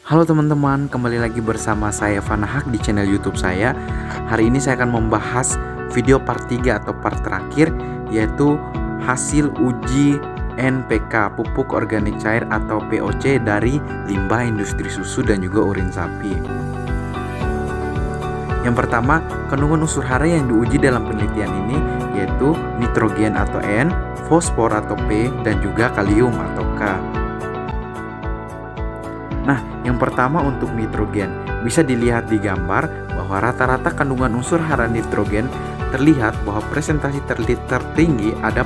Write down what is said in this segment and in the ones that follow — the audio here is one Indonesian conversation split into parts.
Halo teman-teman, kembali lagi bersama saya Fanahak di channel YouTube saya. Hari ini saya akan membahas video part 3 atau part terakhir, yaitu hasil uji NPK pupuk organik cair atau POC dari limbah industri susu dan juga urin sapi. Yang pertama, kandungan unsur hara yang diuji dalam penelitian ini yaitu nitrogen atau N, fosfor atau P, dan juga kalium atau K. Nah, yang pertama untuk nitrogen, bisa dilihat di gambar bahwa rata-rata kandungan unsur hara nitrogen terlihat bahwa presentasi tertinggi ada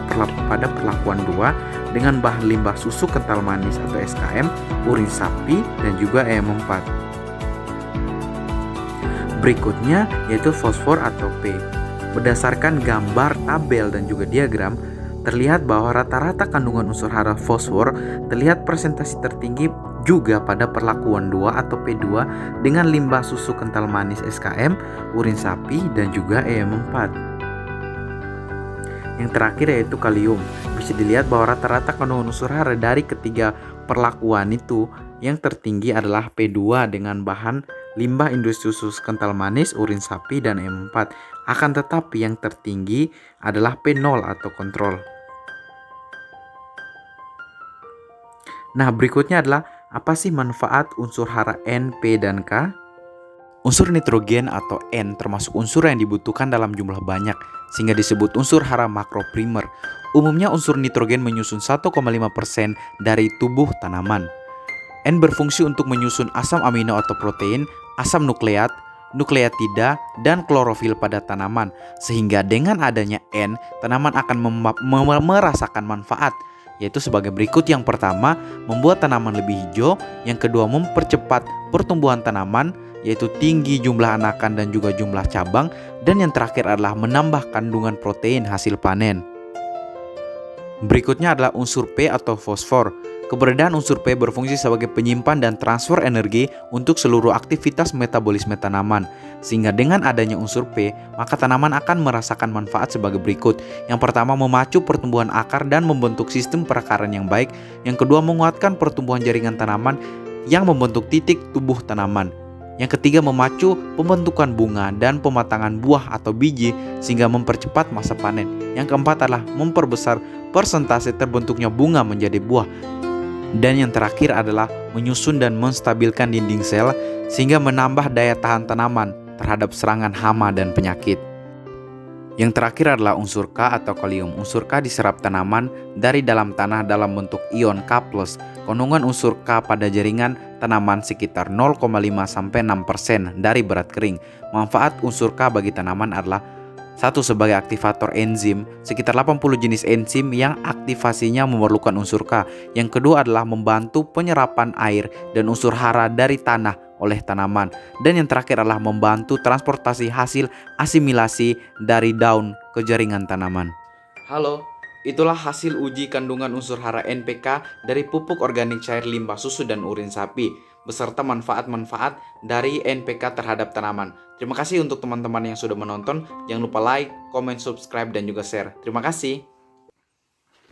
pada perlakuan 2 dengan bahan limbah susu kental manis atau SKM, urin sapi, dan juga EM4. Berikutnya yaitu fosfor atau P. Berdasarkan gambar, tabel, dan juga diagram, terlihat bahwa rata-rata kandungan unsur hara fosfor terlihat presentasi tertinggi juga pada perlakuan 2 atau P2 dengan limbah susu kental manis SKM, urin sapi, dan juga EM4. Yang terakhir yaitu kalium. Bisa dilihat bahwa rata-rata kandungan unsur hara dari ketiga perlakuan itu yang tertinggi adalah P2 dengan bahan limbah industri susu kental manis, urin sapi, dan EM4. Akan tetapi yang tertinggi adalah P0 atau kontrol. Nah, berikutnya adalah apa sih manfaat unsur hara N, P, dan K? Unsur nitrogen atau N termasuk unsur yang dibutuhkan dalam jumlah banyak, sehingga disebut unsur hara makroprimer. Umumnya unsur nitrogen menyusun 1,5% dari tubuh tanaman. N berfungsi untuk menyusun asam amino atau protein, asam nukleat, nukleatida, dan klorofil pada tanaman, sehingga dengan adanya N, tanaman akan merasakan manfaat, yaitu sebagai berikut. Yang pertama, membuat tanaman lebih hijau. Yang kedua, mempercepat pertumbuhan tanaman, yaitu tinggi jumlah anakan dan juga jumlah cabang. Dan yang terakhir adalah menambah kandungan protein hasil panen. Berikutnya adalah unsur P atau fosfor. Keberadaan unsur P berfungsi sebagai penyimpan dan transfer energi untuk seluruh aktivitas metabolisme tanaman. Sehingga dengan adanya unsur P, maka tanaman akan merasakan manfaat sebagai berikut. Yang pertama, memacu pertumbuhan akar dan membentuk sistem perakaran yang baik. Yang kedua, menguatkan pertumbuhan jaringan tanaman yang membentuk titik tubuh tanaman. Yang ketiga, memacu pembentukan bunga dan pematangan buah atau biji sehingga mempercepat masa panen. Yang keempat adalah memperbesar persentase terbentuknya bunga menjadi buah. Dan yang terakhir adalah menyusun dan menstabilkan dinding sel sehingga menambah daya tahan tanaman terhadap serangan hama dan penyakit. Yang terakhir adalah unsur K atau kalium. Unsur K diserap tanaman dari dalam tanah dalam bentuk ion K+. Kandungan unsur K pada jaringan tanaman sekitar 0,5-6% dari berat kering. Manfaat unsur K bagi tanaman adalah: 1. Sebagai aktivator enzim, sekitar 80 jenis enzim yang aktivasinya memerlukan unsur K. Yang kedua adalah membantu penyerapan air dan unsur hara dari tanah oleh tanaman. Dan yang terakhir adalah membantu transportasi hasil asimilasi dari daun ke jaringan tanaman. Halo, itulah hasil uji kandungan unsur hara NPK dari pupuk organik cair limbah susu dan urin sapi, beserta manfaat-manfaat dari NPK terhadap tanaman. Terima kasih untuk teman-teman yang sudah menonton. Jangan lupa like, comment, subscribe, dan juga share. Terima kasih.